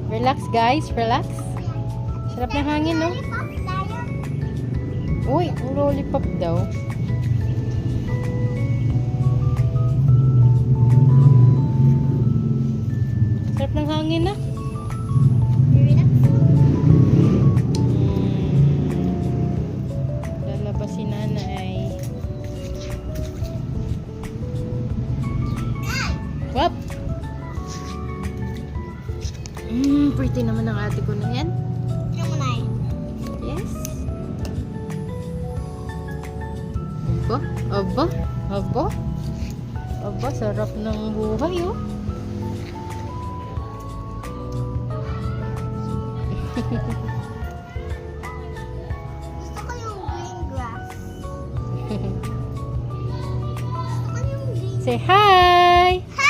Relax guys, relax. Sarap ng hangin, no? Uy, ang lollipop daw. Sarap ng hangin, na. Lalabas si nanay. Wap! Pretty naman ang ate ko na yan. Yes. Aba, aba, aba. Aba, sarap ng buhay, oh. Gusto ko yung green grass. Gusto ko yung green. Say hi! Hi!